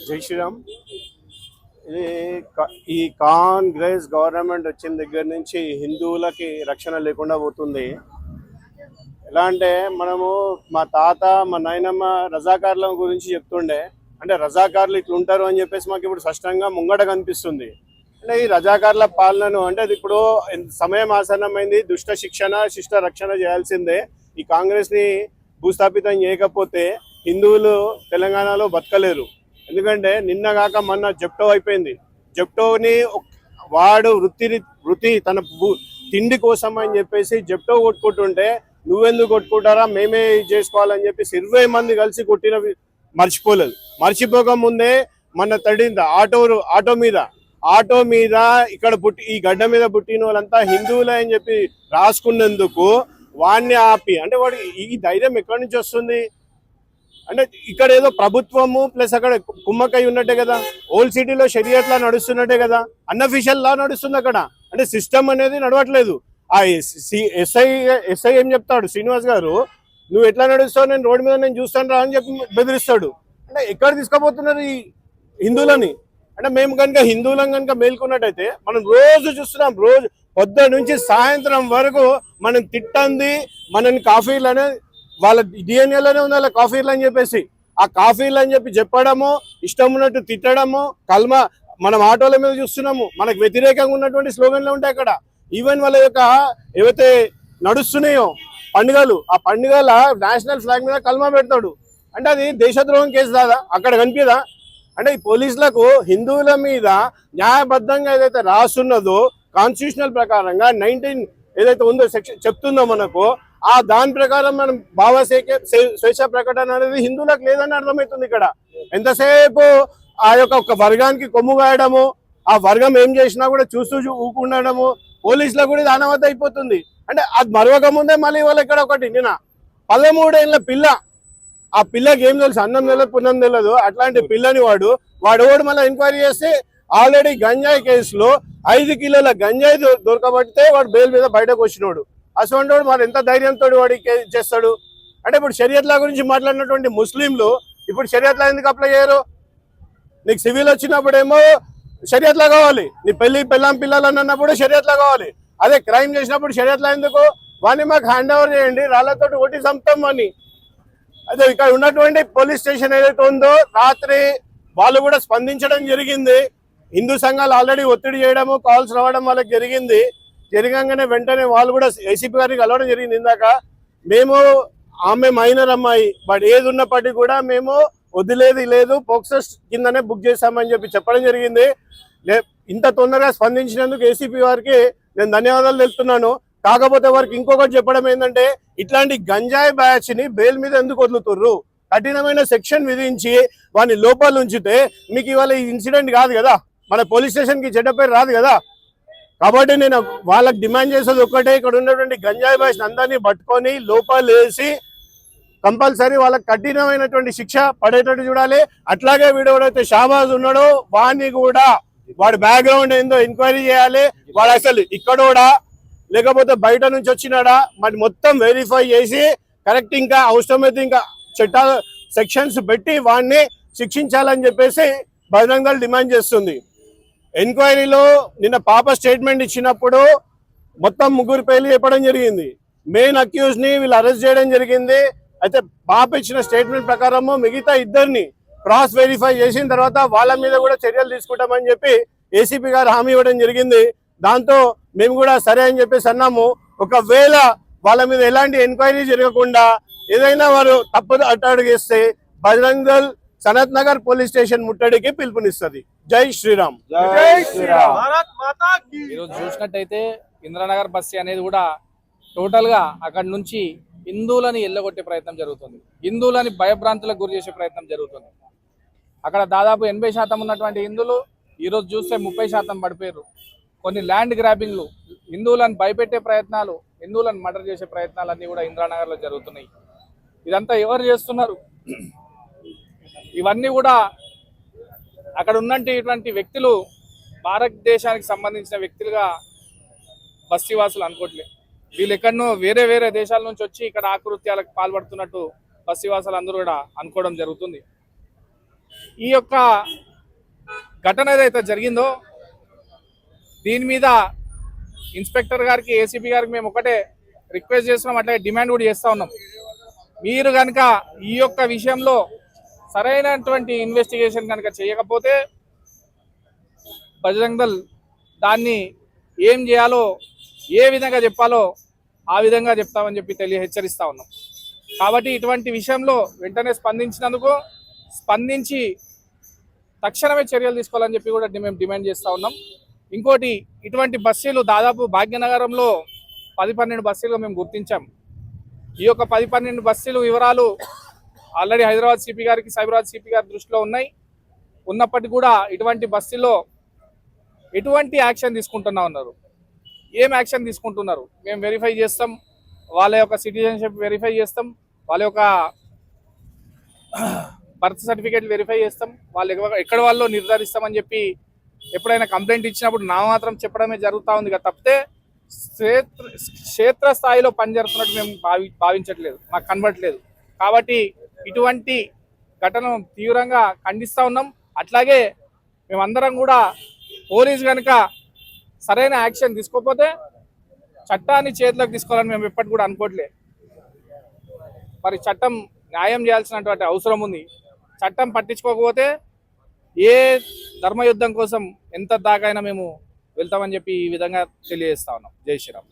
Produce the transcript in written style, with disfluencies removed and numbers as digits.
జై శ్రీరామ్. ఇది ఈ కాంగ్రెస్ గవర్నమెంట్ వచ్చిన దగ్గర నుంచి హిందువులకి రక్షణ లేకుండా పోతుంది. ఎలా అంటే మనము మా తాత మా నాయనమ్మ రజాకార్ల గురించి చెప్తుండే, అంటే రజాకార్లు ఇట్లా ఉంటారు అని చెప్పేసి మాకు ఇప్పుడు స్పష్టంగా ముంగట కనిపిస్తుంది. అంటే ఈ రజాకార్ల పాలనను అంటే అది ఇప్పుడు సమయం ఆసన్నమైంది. దుష్ట శిక్షణ శిష్ట రక్షణ చేయాల్సిందే. ఈ కాంగ్రెస్ని భూస్థాపితం చేయకపోతే హిందువులు తెలంగాణలో బతకలేరు. ఎందుకంటే నిన్నగాక మొన్న జప్టో అయిపోయింది. జప్టోని వాడు వృత్తి తన తిండి కోసం అని చెప్పేసి జప్టో కొట్టుకుంటుంటే నువ్వెందుకు కొట్టుకుంటారా, మేమే చేసుకోవాలని చెప్పేసి 20 మంది కలిసి కొట్టిన మర్చిపోలేదు. మర్చిపోక ముందే మన తడింది ఆటో మీద ఇక్కడ ఈ గడ్డ మీద పుట్టిన వాళ్ళంతా హిందువులే అని చెప్పి రాసుకున్నందుకు వాడిని ఆపి, అంటే వాడు ఈ ధైర్యం ఎక్కడి నుంచి వస్తుంది? అంటే ఇక్కడ ఏదో ప్రభుత్వము ప్లస్ అక్కడ కుమ్మకై ఉన్నట్టే కదా. ఓల్డ్ సిటీలో షరియత్ లా నడుస్తున్నట్టే కదా, అన్అఫీషియల్ లా నడుస్తుంది అక్కడ. అంటే సిస్టమ్ అనేది నడవట్లేదు. ఆ ఎస్ఐ ఏం చెప్తాడు, శ్రీనివాస్ గారు నువ్వు ఎట్లా నడుస్తావు, నేను రోడ్డు మీద నేను చూస్తాను రా అని చెప్పి బెదిరిస్తాడు. అంటే ఎక్కడ తీసుకుపోతున్నారు ఈ హిందువులని? అంటే మేము కనుక హిందువులను కనుక మేల్కొన్నట్టయితే మనం రోజు చూస్తున్నాం, రోజు పొద్దు నుంచి సాయంత్రం వరకు మనం తిట్టంది మనని కాఫీలనే వాళ్ళ డిఎన్ఏలోనే ఉంది, వాళ్ళ కాఫీలు అని చెప్పేసి ఆ కాఫీలు అని చెప్పి చెప్పడము, ఇష్టం ఉన్నట్టు తిట్టడము, మనం ఆటోల మీద చూస్తున్నాము. మనకు వ్యతిరేకంగా ఉన్నటువంటి స్లోగన్లు ఉంటాయి అక్కడ. ఈవెన్ వాళ్ళ యొక్క ఏవైతే నడుస్తున్నాయో పండుగలు, ఆ పండుగల నేషనల్ ఫ్లాగ్ మీద కల్మా పెడతాడు. అంటే అది దేశద్రోహం కేసు దాదా అక్కడ కనిపిదా? అంటే ఈ పోలీసులకు హిందువుల మీద న్యాయబద్ధంగా ఏదైతే రాస్తున్నదో కాన్స్టిట్యూషనల్ ప్రకారంగా 19 ఏదైతే ఉందో సెక్షన్ చెప్తుందో మనకు, ఆ దాని ప్రకారం మనం స్వేచ్ఛ ప్రకటన అనేది హిందువులకు లేదని అర్థమవుతుంది. ఇక్కడ ఎంతసేపు ఆ యొక్క ఒక వర్గానికి కొమ్ము గాయడము, ఆ వర్గం ఏం చేసినా కూడా చూస్తూ ఊకుండడము, పోలీసులకు కూడా దానవద్ద అయిపోతుంది. అంటే అది మరొక ముందే మళ్ళీ వాళ్ళు ఇక్కడ ఒకటి నిన్న 13 ఏళ్ళ పిల్ల, ఆ పిల్లకి ఏం తెలుసు, అన్నం తెలియదు పున్నం తెలియదు. అట్లాంటి పిల్లని వాడు మళ్ళీ ఎంక్వైరీ చేస్తే ఆల్రెడీ గంజాయి కేసులో 5 కిలోల గంజాయి దొరకబడితే వాడు బెయిల్ మీద బయటకు వచ్చినోడు. అసలు వాడు మరి ఎంత ధైర్యంతో వాడికి చేస్తాడు? అంటే ఇప్పుడు షరియత్లా గురించి మాట్లాడినటువంటి ముస్లింలు ఇప్పుడు షరియత్లా ఎందుకు అప్లై చేయరు? నీకు సివిల్ వచ్చినప్పుడేమో షరియత్లా కావాలి, నీ పెళ్ళాం పిల్లలని అన్నప్పుడు షరియత్లా కావాలి. అదే క్రైమ్ చేసినప్పుడు షరియత్లా ఎందుకు? వాడిని మాకు హ్యాండ్ ఓవర్ చేయండి, రాళ్లతో కొట్టి చంపుతాం అని. అదే ఇక్కడ ఉన్నటువంటి పోలీస్ స్టేషన్ ఏదైతే ఉందో రాత్రి వాళ్ళు కూడా స్పందించడం జరిగింది. హిందూ సంఘాలు ఆల్రెడీ ఒత్తిడి చేయడము, కాల్స్ రావడం వాళ్ళకి జరిగింది. జరగంగానే వెంటనే వాళ్ళు కూడా ఏసీపీ గారికి కలవడం జరిగింది. ఇందాక మేము ఆమె మైనర్ అమ్మాయి, బట్ ఏది ఉన్నప్పటికీ కూడా మేము వదిలేది లేదు, పోక్సో కిందనే బుక్ చేశామని చెప్పడం జరిగింది. ఇంత తొందరగా స్పందించినందుకు ఏసీపీ వారికి నేను ధన్యవాదాలు తెలుపుతున్నాను. కాకపోతే వారికి ఇంకొకటి చెప్పడం ఏంటంటే, ఇట్లాంటి గంజాయి బ్యాచ్ ని బెయిల్ మీద ఎందుకు వదులుతుర్రు? కఠినమైన సెక్షన్ విధించి వాని లోపల ఉంచితే మీకు ఇవాళ ఈ ఇన్సిడెంట్ కాదు కదా, మన పోలీస్ స్టేషన్ కి చెడ్డ పేరు రాదు కదా. కాబట్టి నేను వాళ్ళకి డిమాండ్ చేసేది ఒక్కటే, ఇక్కడ ఉన్నటువంటి గంజాయి బ్యాచ్ అందరినీ పట్టుకొని లోపల వేసి కంపల్సరీ వాళ్ళకి కఠినమైనటువంటి శిక్ష పడేటట్టు చూడాలి. అట్లాగే వీడు ఎవడైతే షాబాజ్ ఉన్నాడో వాడిని కూడా వాడి బ్యాక్గ్రౌండ్ ఏందో ఎంక్వైరీ చేయాలి. వాడు అసలు ఇక్కడోడా లేకపోతే బయట నుంచి వచ్చినాడా మరి మొత్తం వెరిఫై చేసి కరెక్ట్, ఇంకా అవసరమైతే ఇంకా చట్టాల సెక్షన్స్ పెట్టి వాడిని శిక్షించాలని చెప్పేసి బజరంగ్ దళ్ డిమాండ్ చేస్తుంది. ఎంక్వైరీలో నిన్న పాప స్టేట్మెంట్ ఇచ్చినప్పుడు మొత్తం 3 పేర్లు చెప్పడం జరిగింది. మెయిన్ అక్యూజ్ ని వీళ్ళు అరెస్ట్ చేయడం జరిగింది. అయితే పాప ఇచ్చిన స్టేట్మెంట్ ప్రకారము మిగతా 2ని క్రాస్ వెరిఫై చేసిన తర్వాత వాళ్ళ మీద కూడా చర్యలు తీసుకుంటామని చెప్పి ఏసీపీ గారు హామీ ఇవ్వడం జరిగింది. దాంతో మేము కూడా సరే అని చెప్పేసి అన్నాము. ఒకవేళ వాళ్ళ మీద ఎలాంటి ఎంక్వైరీ జరగకుండా ఏదైనా వారు తప్పు అట్టడుగు చేస్తే బజరంగ్ దళ్ సనత్ నగర్ పోలీస్ స్టేషన్ ముట్టడికి పిలుపునిస్తుంది. జై శ్రీరామ్. ఈరోజు చూసినట్టయితే ఇంద్రానగర్ బస్సు అనేది కూడా టోటల్ గా అక్కడ నుంచి హిందువులని ఎల్లగొట్టే ప్రయత్నం జరుగుతుంది, హిందువులని భయభ్రాంతులకు గురి చేసే ప్రయత్నం జరుగుతుంది. అక్కడ దాదాపు 80% ఉన్నటువంటి హిందువులు ఈరోజు చూస్తే 30% పడిపోయారు. కొన్ని ల్యాండ్ గ్రాబింగ్లు, హిందువులను భయపెట్టే ప్రయత్నాలు, హిందువులను మర్డర్ చేసే ప్రయత్నాలు అన్నీ కూడా ఇంద్రానగర్లో జరుగుతున్నాయి. ఇదంతా ఎవరు చేస్తున్నారు? ఇవన్నీ కూడా అక్కడ ఉన్నటువంటి వ్యక్తులు భారతదేశానికి సంబంధించిన వ్యక్తులుగా బస్తీవాసులు అనుకోవట్లేదు. వీళ్ళు ఎక్కడనో వేరే దేశాల నుంచి వచ్చి ఇక్కడ ఆకృత్యాలకు పాల్పడుతున్నట్టు బస్సీవాసులు అందరూ కూడా అనుకోవడం జరుగుతుంది. ఈ యొక్క ఘటన ఏదైతే జరిగిందో దీని మీద ఇన్స్పెక్టర్ గారికి, ఏసీపీ గారికి మేము ఒకటే రిక్వెస్ట్ చేస్తున్నాం, అట్లాగే డిమాండ్ కూడా చేస్తూ ఉన్నాం. మీరు కనుక ఈ యొక్క విషయంలో సరైనటువంటి ఇన్వెస్టిగేషన్ కనుక చేయకపోతే బజరంగ్ దళ్ దాన్ని ఏం చేయాలో, ఏ విధంగా చెప్పాలో ఆ విధంగా చెప్తామని చెప్పి హెచ్చరిస్తా ఉన్నాం. కాబట్టి ఇటువంటి విషయంలో వెంటనే స్పందించి తక్షణమే చర్యలు తీసుకోవాలని చెప్పి కూడా మేము డిమాండ్ చేస్తూ ఉన్నాం. ఇంకోటి, ఇటువంటి బస్సులు దాదాపు భాగ్యనగరంలో 10-12 బస్సులుగా మేము గుర్తించాం. ఈ యొక్క 10-12 బస్సులు వివరాలు ఆల్రెడీ హైదరాబాద్ సిపి గారికి, సైబరాబాద్ సిపి గారి దృష్టిలో ఉన్నప్పటికీ కూడా ఇటువంటి బస్సులో ఎటువంటి యాక్షన్ తీసుకుంటున్నా ఉన్నారు, ఏం యాక్షన్ తీసుకుంటున్నారు మేము వెరిఫై చేస్తాం. వాళ్ళ యొక్క సిటిజన్షిప్ వెరిఫై చేస్తాం, వాళ్ళ యొక్క బర్త్ సర్టిఫికేట్ వెరిఫై చేస్తాం, వాళ్ళు ఎక్కడ వాళ్ళో నిర్ధారిస్తామని చెప్పి ఎప్పుడైనా కంప్లైంట్ ఇచ్చినప్పుడు నా మాత్రం చెప్పడమే జరుగుతూ ఉంది కదా, తప్పితే క్షేత్ర స్థాయిలో పనిచేస్తున్నట్టు మేము భావించట్లేదు, మాకు కనబడట్లేదు. కాబట్టి ఇటువంటి ఘటనను తీవ్రంగా ఖండిస్తూ ఉన్నాం. అట్లాగే మేమందరం కూడా పోలీసు కనుక సరైన యాక్షన్ తీసుకోకపోతే చట్టాన్ని చేతిలోకి తీసుకోవాలని మేము ఎప్పటికి కూడా అనుకోవట్లేదు. మరి చట్టం న్యాయం చేయాల్సినటువంటి అవసరం ఉంది. చట్టం పట్టించుకోకపోతే ఏ ధర్మయుద్ధం కోసం ఎంత దాకైనా మేము వెళ్తామని చెప్పి ఈ విధంగా తెలియజేస్తా ఉన్నాం. జై శ్రీరామ్.